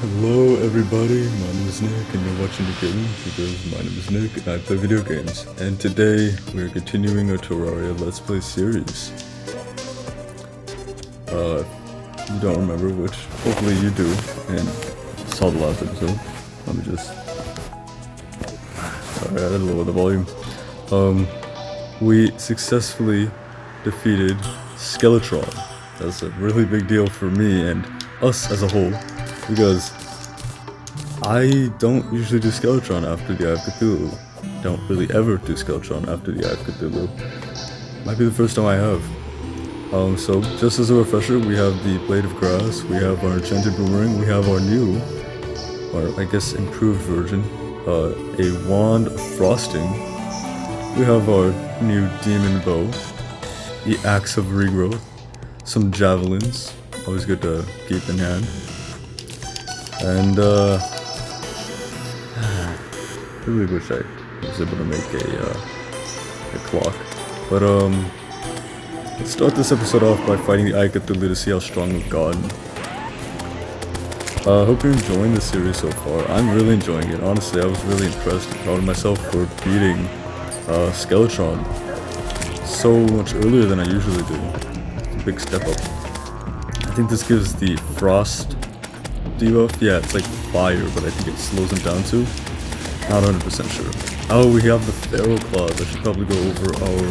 Hello everybody, my name is Nick and you're watching the gaming because my name is Nick and I play video games. And today we're continuing our Terraria Let's Play series. You don't remember, which hopefully you do and saw the last episode. Let me just... Sorry, I had to lower the volume. We successfully defeated Skeletron. That's a really big deal for me and us as a whole, because I don't usually do Skeletron after the Eye of Cthulhu. Don't really ever do Skeletron after the Eye of Cthulhu. Might be the first time I have. So just as a refresher, we have the Blade of Grass, we have our Enchanted Boomerang, we have our new, or I guess improved version, a Wand of Frosting. We have our new Demon Bow, the Axe of Regrowth, some Javelins, always good to keep in hand. And I really wish I was able to make a clock. But let's start this episode off by fighting the Eye of Cthulhu to see how strong we've gotten. Hope you're enjoying the series so far. I'm really enjoying it. Honestly, I was really impressed and proud of myself for beating Skeletron so much earlier than I usually do. It's a big step up. I think this gives the Frost debuff. Yeah, it's like fire, but I think it slows him down too. Not 100% sure. Oh, we have the Feral Claws. I should probably go over our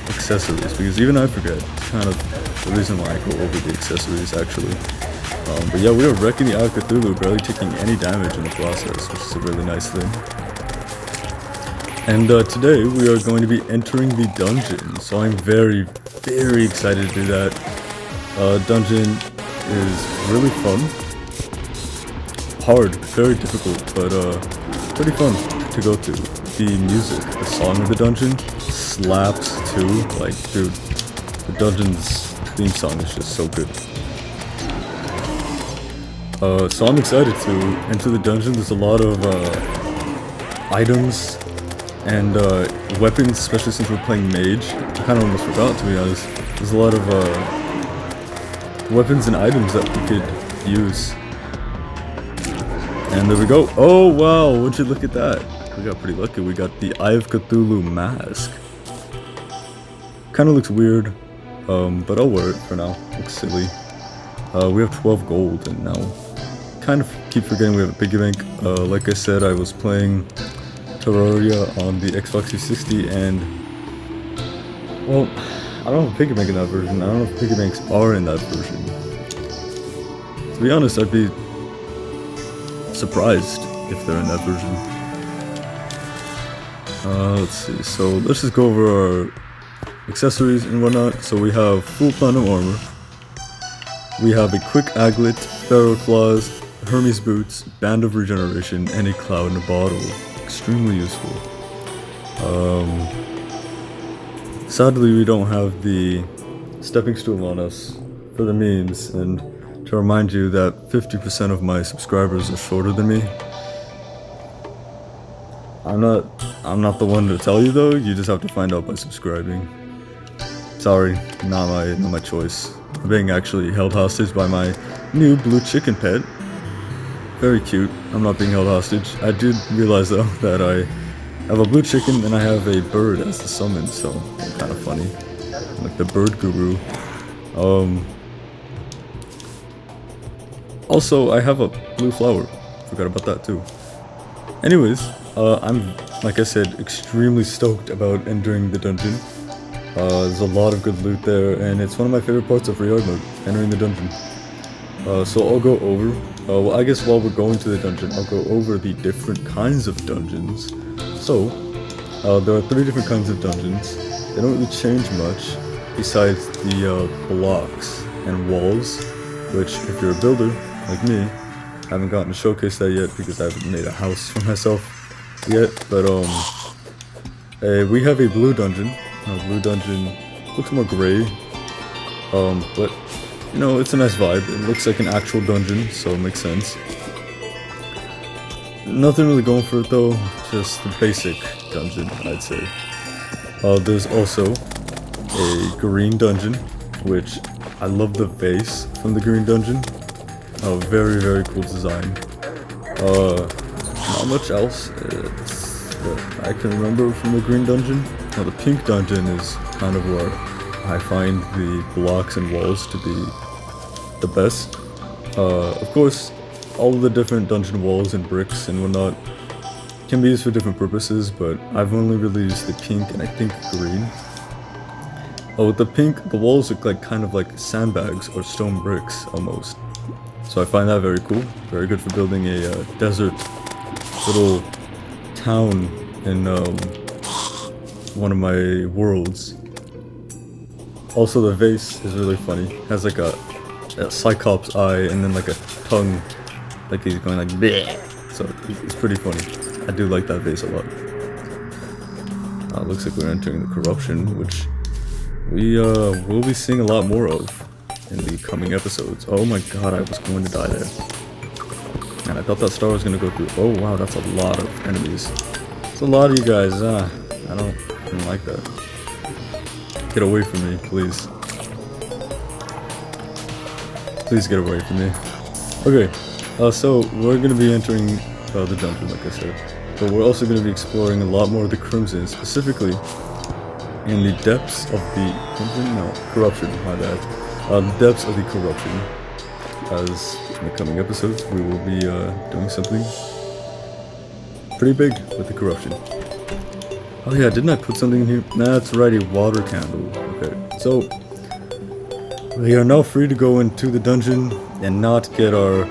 accessories, because even I forget. It's kind of the reason why I go over the accessories, actually. But yeah, we are wrecking the Eye of Cthulhu, barely taking any damage in the process, which is a really nice thing. And today we are going to be entering the dungeon, so I'm very, very excited to do that. Dungeon is really fun. Hard, very difficult, but pretty fun to go through. The music, the song of the dungeon slaps too. Like, dude, the dungeon's theme song is just so good. So I'm excited to enter the dungeon. There's a lot of items and weapons, especially since we're playing mage. I kind of almost forgot, to be honest. There's a lot of weapons and items that we could use. And there we go. Oh wow, would you look at that? We got pretty lucky. We got the Eye of Cthulhu mask. Kind of looks weird, but I'll wear it for now. Looks silly. We have 12 gold, and now kind of keep forgetting we have a piggy bank. Like I said, I was playing Terraria on the Xbox 360, and well, I don't have a piggy bank in that version. I don't know if piggy banks are in that version. To be honest, I'd be surprised if they're in that version. Let's see, so let's just go over our accessories and whatnot. So we have full platinum armor, we have a quick aglet, feral claws, Hermes boots, band of regeneration, and a cloud in a bottle. Extremely useful. Sadly we don't have the stepping stool on us for the memes, and to remind you that 50% of my subscribers are shorter than me. I'm not the one to tell you though, you just have to find out by subscribing. Sorry, not my choice. I'm being actually held hostage by my new blue chicken pet. Very cute. I'm not being held hostage. I did realize though that I have a blue chicken and I have a bird as the summon, so kind of funny. I'm like the bird guru. Also, I have a blue flower. Forgot about that too. Anyways, I'm, like I said, extremely stoked about entering the dungeon. There's a lot of good loot there, and it's one of my favorite parts of Reard mode, entering the dungeon. So I'll go over, well, I guess while we're going to the dungeon, I'll go over the different kinds of dungeons. So, there are 3 different kinds of dungeons. They don't really change much, besides the blocks and walls, which, if you're a builder, like me, I haven't gotten to showcase that yet because I haven't made a house for myself yet, but we have a blue dungeon. Blue dungeon looks more gray, but you know, it's a nice vibe. It looks like an actual dungeon, so it makes sense. Nothing really going for it though, just the basic dungeon, I'd say. There's also a green dungeon, which I love the vase from the green dungeon. Oh, very, very cool design. Not much else. It's that I can remember from the green dungeon. Now the pink dungeon is kind of where I find the blocks and walls to be the best. Of course, all of the different dungeon walls and bricks and whatnot can be used for different purposes, but I've only really used the pink and I think green. With the pink, the walls look like kind of like sandbags or stone bricks almost. So I find that very cool. Very good for building a desert little town in one of my worlds. Also, the vase is really funny. It has like a cyclops eye and then like a tongue, like he's going like bleh. So it's pretty funny. I do like that vase a lot. Looks like we're entering the corruption, which we will be seeing a lot more of in the coming episodes. Oh my god, I was going to die there. And I thought that star was going to go through. Oh wow, that's a lot of enemies. It's a lot of you guys. I don't like that. Get away from me, please. Please get away from me. Okay, so we're going to be entering the dungeon, like I said. But we're also going to be exploring a lot more of the Crimson, specifically in the depths of the dungeon? No, corruption, my bad. The depths of the corruption. As in the coming episodes, we will be doing something pretty big with the corruption. Oh yeah, didn't I put something in here? Nah, that's right, a water candle. Okay, so we are now free to go into the dungeon and not get our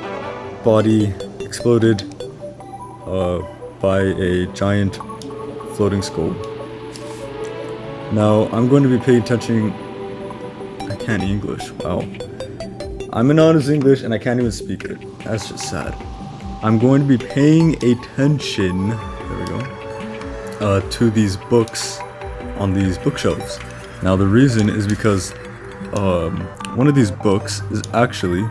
body exploded by a giant floating skull. Now, I'm going to be paying attention. I can't English. Wow. I'm an honest English and I can't even speak it. That's just sad. I'm going to be paying attention. There we go. To these books on these bookshelves. Now, the reason is because one of these books is actually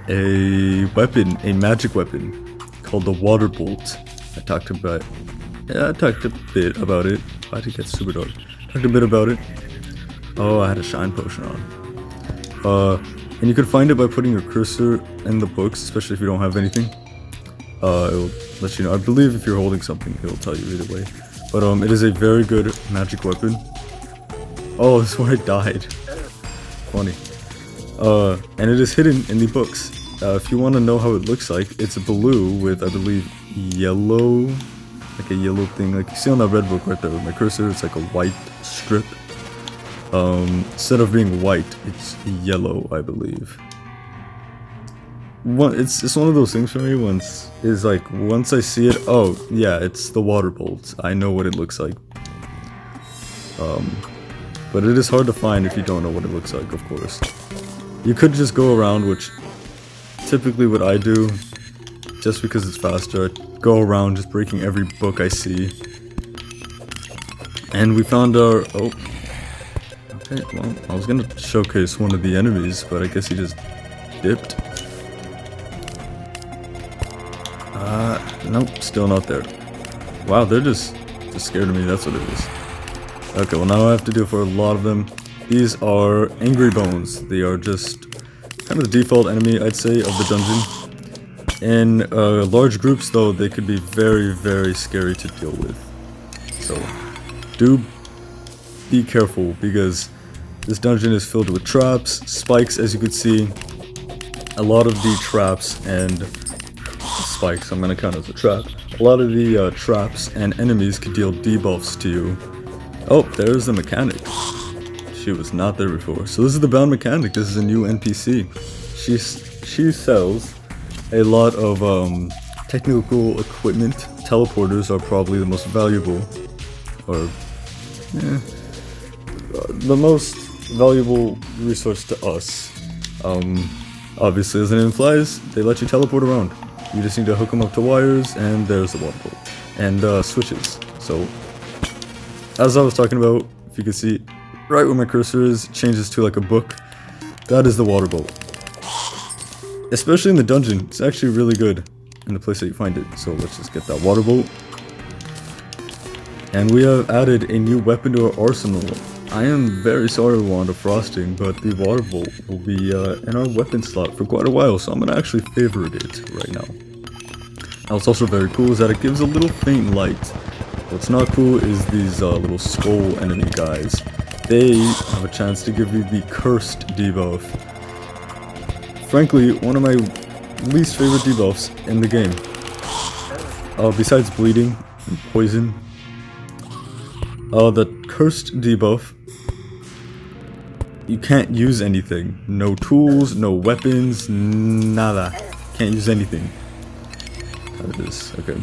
a weapon, a magic weapon called the Water Bolt. I talked a bit about it. Why'd it get super dark? Talked a bit about it. Oh, I had a shine potion on. And you can find it by putting your cursor in the books, especially if you don't have anything. It'll let you know. I believe if you're holding something, it'll tell you either way. But it is a very good magic weapon. Oh, this is where I died. Funny. And it is hidden in the books. If you want to know how it looks like, it's blue with, I believe, yellow, like a yellow thing, like you see on that red book right there with my cursor. It's like a white strip. Instead of being white, it's yellow, I believe. It's one of those things for me. Once I see it, oh yeah, it's the water bolt. I know what it looks like. But it is hard to find if you don't know what it looks like, of course. You could just go around, which typically what I do, just because it's faster, I go around just breaking every book I see. And we found our, oh, okay, well, I was gonna showcase one of the enemies, but I guess he just dipped. Nope, still not there. Wow, they're just scared of me, that's what it is. Okay, well now I have to do for a lot of them. These are angry bones. They are just kind of the default enemy, I'd say, of the dungeon. In large groups, though, they could be very, very scary to deal with. So, do be careful, because this dungeon is filled with traps, spikes, as you can see. A lot of the traps and spikes, I'm gonna count as a trap. A lot of the traps and enemies could deal debuffs to you. Oh, there's the mechanic. She was not there before. So this is the bound mechanic. This is a new NPC. She sells a lot of technical equipment. Teleporters are probably the most valuable, or the most valuable resource to us. Obviously, as the name implies, they let you teleport around. You just need to hook them up to wires, and there's the water bolt. And switches. So, as I was talking about, if you can see, right where my cursor is, it changes to like a book. That is the water bolt. Especially in the dungeon, it's actually really good in the place that you find it. So let's just get that water bolt. And we have added a new weapon to our arsenal. I am very sorry, Wand of Frosting, but the water bolt will be in our weapon slot for quite a while, so I'm gonna actually favorite it right now. What's also very cool is that it gives a little faint light. What's not cool is these little skull enemy guys. They have a chance to give you the cursed debuff. Frankly, one of my least favorite debuffs in the game. Besides bleeding and poison. The cursed debuff. You can't use anything. No tools, no weapons, nada. Can't use anything. How it is, okay.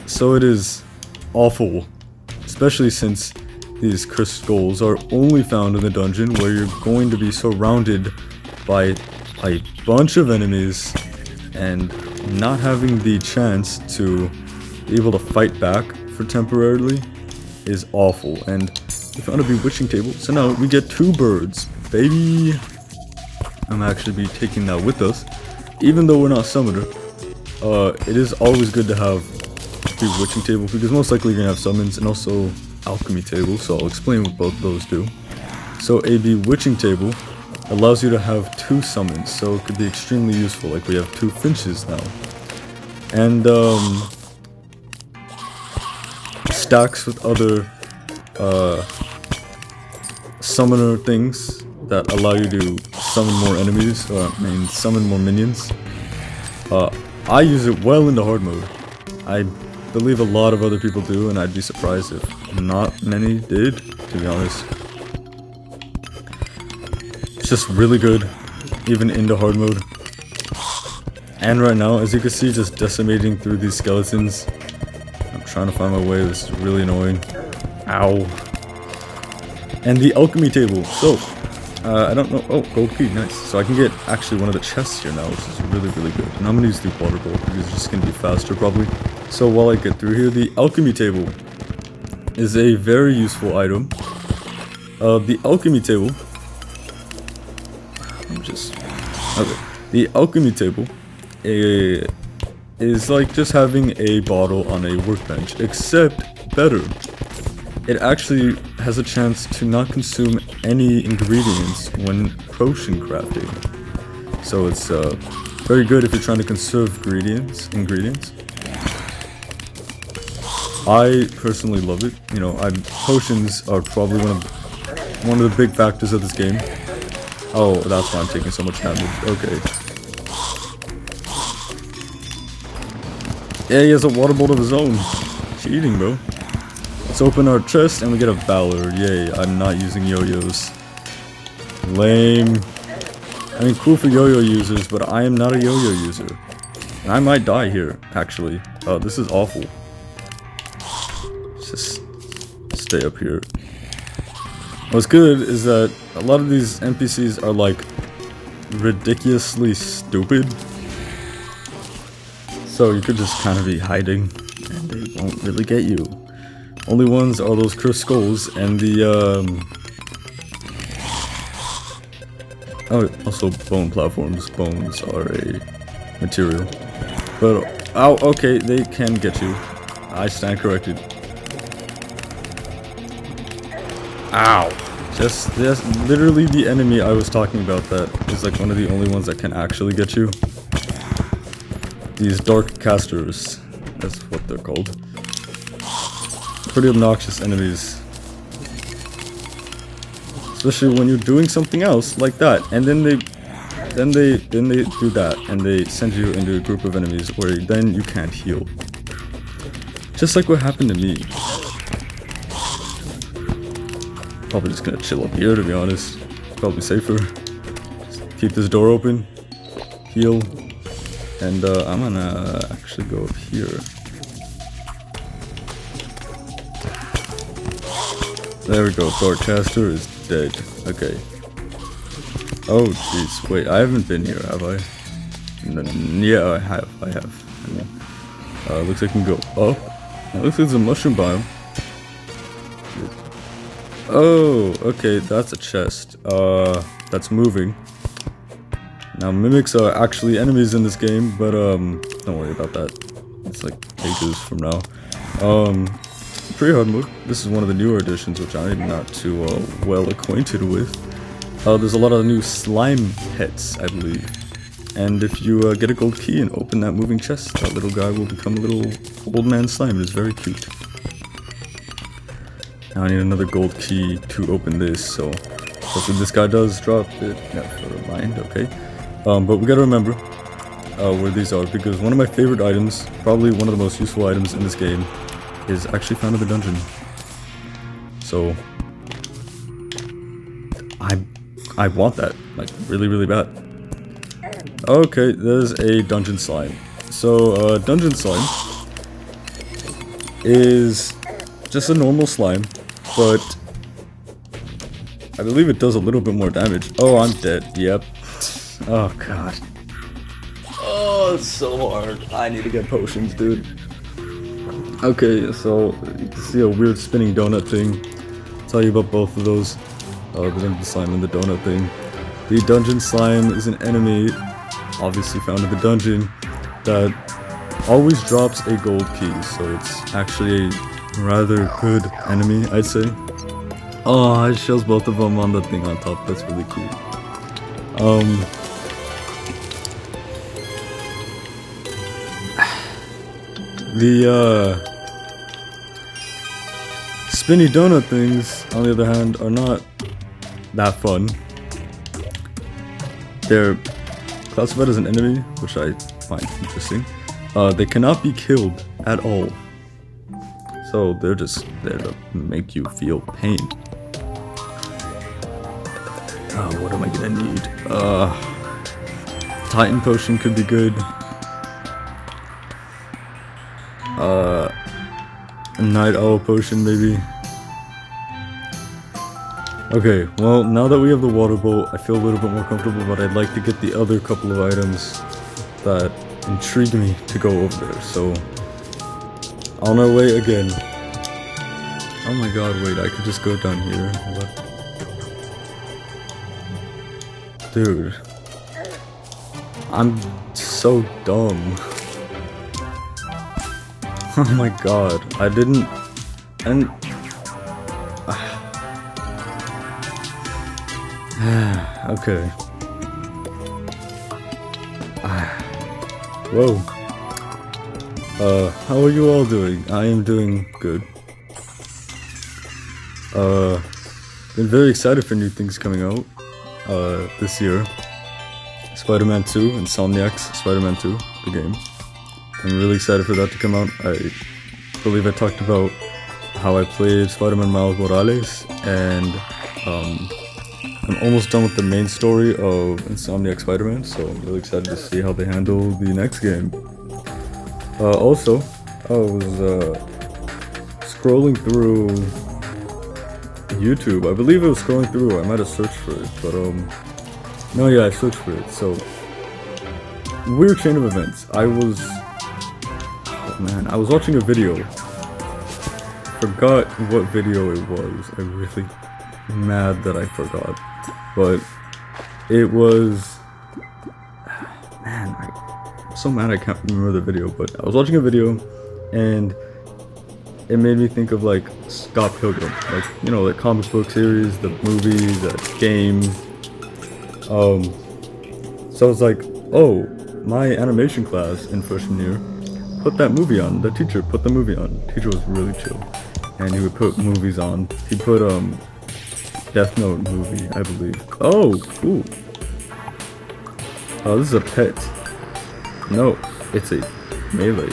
So it is awful. Especially since these cursed skulls are only found in the dungeon where you're going to be surrounded by a bunch of enemies and not having the chance to be able to fight back for temporarily is awful. And we found a bewitching table, so now we get 2 birds, baby. I'm actually be taking that with us, even though we're not summoner. It is always good to have a bewitching table because most likely you're gonna have summons and also alchemy table. So I'll explain what both those do. So a bewitching table allows you to have 2 summons, so it could be extremely useful. Like we have 2 finches now, and stacks with other summoner things that allow you to summon more enemies, or I mean summon more minions. I use it well into hard mode. I believe a lot of other people do, and I'd be surprised if not many did, to be honest. It's just really good, even into hard mode. And right now, as you can see, just decimating through these skeletons. I'm trying to find my way, this is really annoying. Ow. And the alchemy table. So, I don't know. Oh, gold key, nice. So I can get actually one of the chests here now, which is really, really good. And I'm gonna use the water bowl because it's just gonna be faster probably. So while I get through here, the alchemy table is a very useful item. The alchemy table. Okay. The alchemy table is like just having a bottle on a workbench, except better. It actually has a chance to not consume any ingredients when potion crafting. So it's very good if you're trying to conserve ingredients. I personally love it. You know, potions are probably one of the big factors of this game. Oh, that's why I'm taking so much damage. Okay. Yeah, he has a water bolt of his own. Cheating, bro. Let's open our chest and we get a Valor. Yay, I'm not using yo-yos. Lame. I mean, cool for yo-yo users, but I am not a yo-yo user. And I might die here, actually. Oh, this is awful. Let's just stay up here. What's good is that a lot of these NPCs are like ridiculously stupid. So you could just kind of be hiding and they won't really get you. Only ones are those cursed skulls and the oh, also bone platforms. Bones are a material. But oh, okay, they can get you. I stand corrected. Ow. Just literally the enemy I was talking about that is like one of the only ones that can actually get you. These dark casters, that's what they're called. Pretty obnoxious enemies. Especially when you're doing something else like that, and then they do that, and they send you into a group of enemies where then you can't heal. Just like what happened to me. Probably just gonna chill up here, to be honest. Probably safer. Just keep this door open. Heal. And I'm gonna actually go up here. There we go. Darkcaster is dead. Okay. Oh jeez. Wait, I haven't been here, have I? Yeah, I have. Looks like I can go up. It looks like there's a mushroom biome. Oh, okay, that's a chest. That's moving. Now, mimics are actually enemies in this game, but, don't worry about that. It's like ages from now. Pretty hard mode. This is one of the newer editions, which I'm not too, well acquainted with. There's a lot of new slime pets, I believe. And if you get a gold key and open that moving chest, that little guy will become a little old man slime. It is very cute. Now I need another gold key to open this, so hopefully this guy does drop it. Never mind, okay. But we gotta remember where these are, because one of my favorite items, probably one of the most useful items in this game, is actually found in the dungeon. So I want that, like, really, really bad. Okay, there's a dungeon slime. So, dungeon slime is just a normal slime, but I believe it does a little bit more damage. Oh, I'm dead. Yep. Oh, God. Oh, it's so hard. I need to get potions, dude. Okay, so you can see a weird spinning donut thing. I'll tell you about both of those. The dungeon slime and the donut thing. The dungeon slime is an enemy, obviously found in the dungeon, that always drops a gold key, so it's actually a rather good enemy, I'd say. Oh, it shows both of them on the thing on top. That's really cute. The spinny donut things, on the other hand, are not that fun. They're classified as an enemy, which I find interesting. They cannot be killed at all. So they're just there to make you feel pain. Oh, what am I gonna need? Titan potion could be good. A night owl potion maybe. Okay, well, now that we have the water bolt, I feel a little bit more comfortable, but I'd like to get the other couple of items that intrigue me to go over there, so on our way again. Oh my god, wait, I could just go down here. What? Dude. I'm so dumb. Oh my god, I didn't... And... okay. Whoa. How are you all doing? I am doing good. Been very excited for new things coming out, this year. Spider-Man 2, Insomniac's Spider-Man 2, the game. I'm really excited for that to come out. I believe I talked about how I played Spider-Man Miles Morales, and, I'm almost done with the main story of Insomniac Spider-Man, so I'm really excited to see how they handle the next game. Also, I was scrolling through YouTube. I believe I was scrolling through, I might have searched for it, but no, yeah, I searched for it. So, weird chain of events. I was watching a video. Forgot what video it was. I'm really mad that I forgot. But it was, man, I'm so mad I can't remember the video, but I was watching a video and it made me think of like Scott Pilgrim, like, you know, the comic book series, the movie, the game. So I was like, oh, my animation class in freshman year put that movie on. The teacher put the movie on. The teacher was really chill, and he would put movies on. He put Death Note movie, I believe. Oh, cool. Oh, this is a pet. No, it's a melee.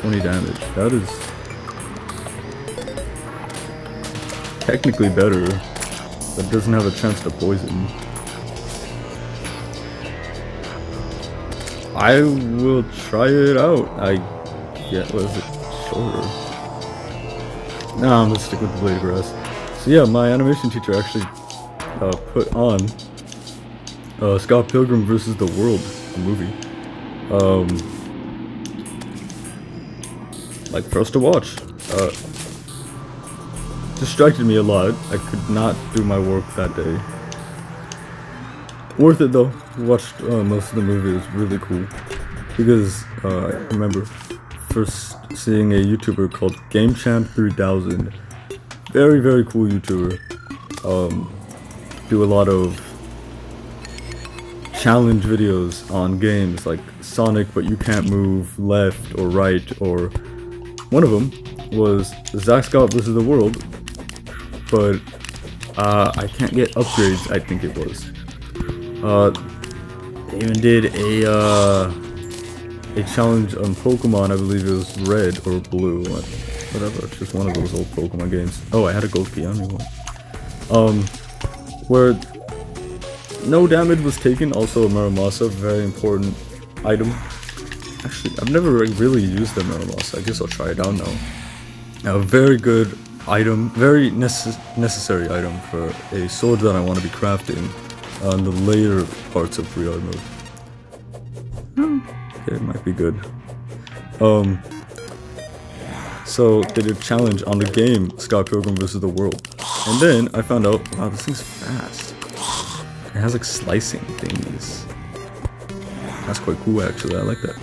20 damage. That is technically better, but doesn't have a chance to poison. I will try it out. Was it shorter? No, I'm gonna stick with the blade of grass. So yeah, my animation teacher actually put on Scott Pilgrim vs. the World, the movie. Like, for us to watch. Distracted me a lot. I could not do my work that day. Worth it though. Watched most of the movie. It was really cool. Because I remember first seeing a YouTuber called GameChamp3000. Very, very cool YouTuber. Do a lot of challenge videos on games like Sonic, but you can't move left or right, or one of them was Scott versus the World, but I can't get upgrades, I think it was. They even did a challenge on Pokemon, I believe it was Red or Blue, whatever, it's just one of those old Pokemon games. Oh, I had a gold key, I don't know what. Where no damage was taken, also a Muramasa, very important item. Actually, I've never really used the Muramasa, I guess I'll try it out now. A very good item, very necessary item for a sword that I want to be crafting on the later parts of pre-art mode. Okay, it might be good. So they did a challenge on the game Scott Pilgrim vs. the World, and then I found out, wow, this thing's fast. It has like slicing thingies. That's quite cool, actually. I like that.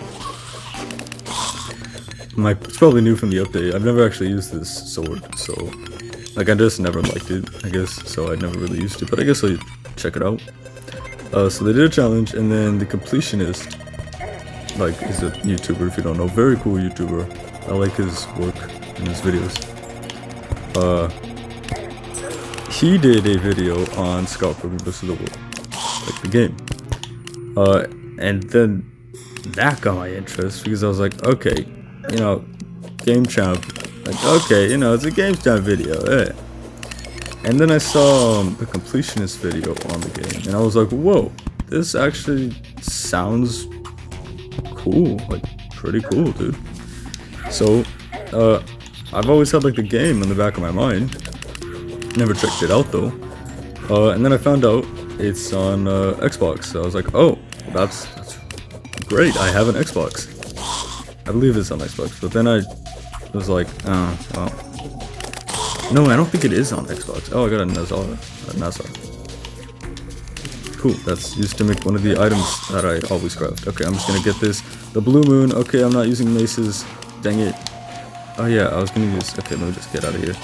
It's probably new from the update. I've never actually used this sword, so like I just never liked it, I guess. So I never really used it, but I guess I'll check it out. So they did a challenge, and then the completionist, like, is a YouTuber if you don't know, very cool YouTuber. I like his work and his videos. He did a video on Scott Pilgrim vs. the World, like the game. And then that got my interest because I was like, okay, you know, game champ, like, okay, you know, it's a game champ video, eh. And then I saw the completionist video on the game, and I was like, whoa, this actually sounds cool, like pretty cool, dude. So, I've always had like the game in the back of my mind. Never checked it out though. And then I found out it's on Xbox. So I was like, oh, that's great. I have an Xbox. I believe it's on Xbox. But then I was like, oh, well. No, I don't think it is on Xbox. Oh, I got a Nazar. Cool. That's used to make one of the items that I always craft. Okay, I'm just gonna get this. The Blue Moon. Okay, I'm not using maces. Dang it. Oh yeah, I was gonna use, okay, let me just get out of here.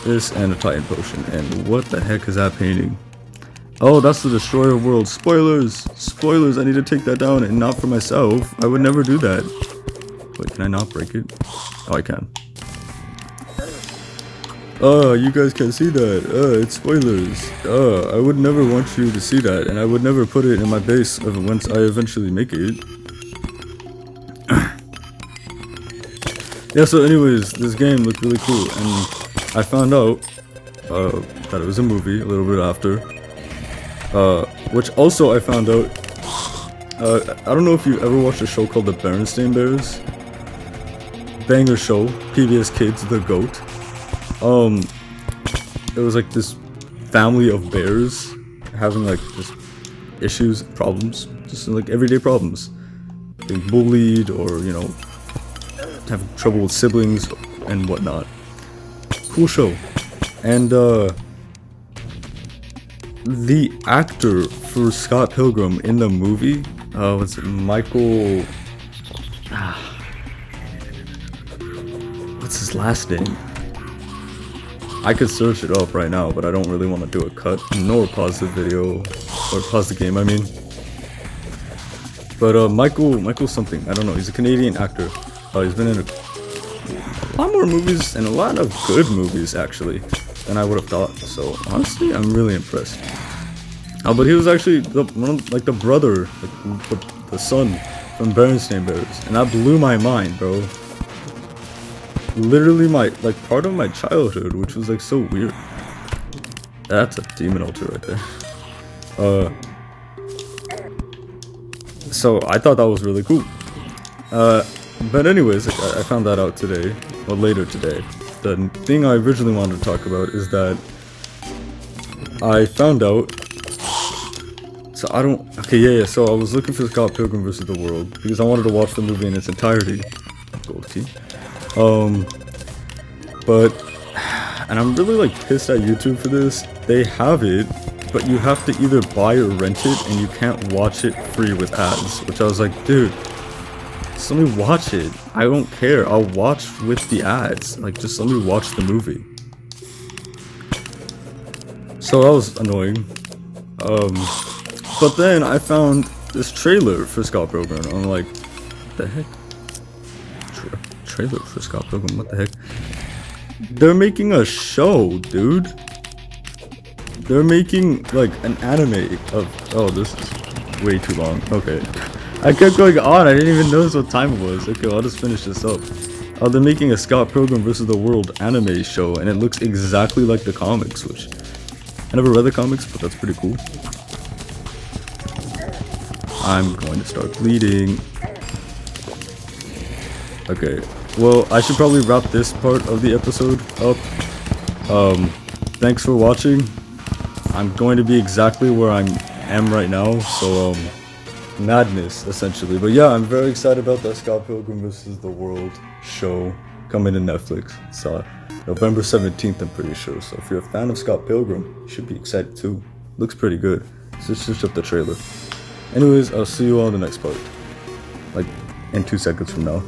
This and a Titan Potion, and what the heck is that painting? Oh, that's the Destroyer of Worlds. Spoilers! Spoilers, I need to take that down, and not for myself. I would never do that. Wait, can I not break it? Oh, I can. Oh, you guys can't see that. It's spoilers. I would never want you to see that, and I would never put it in my base once I eventually make it. Yeah, so anyways, this game looked really cool, and I found out that it was a movie a little bit after, which also I found out, I don't know if you ever watched a show called The Berenstain Bears. Banger show, PBS Kids, The GOAT. It was like this family of bears having like just issues, problems, just like everyday problems. Being bullied, or, you know, having trouble with siblings and whatnot. Cool show. And the actor for Scott Pilgrim in the movie was Michael, what's his last name? I could search it up right now, but I don't really want to do a cut nor pause the video, or pause the game, I mean. But Michael something, I don't know, he's a Canadian actor. He's been in a lot more movies, and a lot of good movies actually, than I would have thought. So honestly, I'm really impressed. But he was actually the brother, like the son from Berenstain Bears, and that blew my mind, bro. Literally part of my childhood, which was like so weird. That's a demon altar right there. So I thought that was really cool. But anyways, I found that out today, or later today. The thing I originally wanted to talk about is that I found out, so I don't, okay, yeah, so I was looking for Scott Pilgrim vs. the World, because I wanted to watch the movie in its entirety. Gold key. And I'm really like pissed at YouTube for this. They have it, but you have to either buy or rent it, and you can't watch it free with ads, which I was like, dude, just let me watch it. I don't care. I'll watch with the ads. Like, just let me watch the movie. So that was annoying. But then I found this trailer for Scott Pilgrim. I'm like, what the heck? Trailer for Scott Pilgrim, what the heck? They're making a show, dude. They're making like an anime of. Oh, this is way too long. Okay, I kept going on. I didn't even notice what time it was. Okay, I'll just finish this up. They're making a Scott Pilgrim versus the World anime show, and it looks exactly like the comics. Which I never read the comics, but that's pretty cool. I'm going to start bleeding. Okay, well, I should probably wrap this part of the episode up. Thanks for watching. I'm going to be exactly where I am right now, so, madness, essentially. But yeah, I'm very excited about that Scott Pilgrim vs. the World show coming to Netflix. It's, November 17th, I'm pretty sure. So if you're a fan of Scott Pilgrim, you should be excited too. Looks pretty good. So just switch up the trailer. Anyways, I'll see you all in the next part. Like, in 2 seconds from now.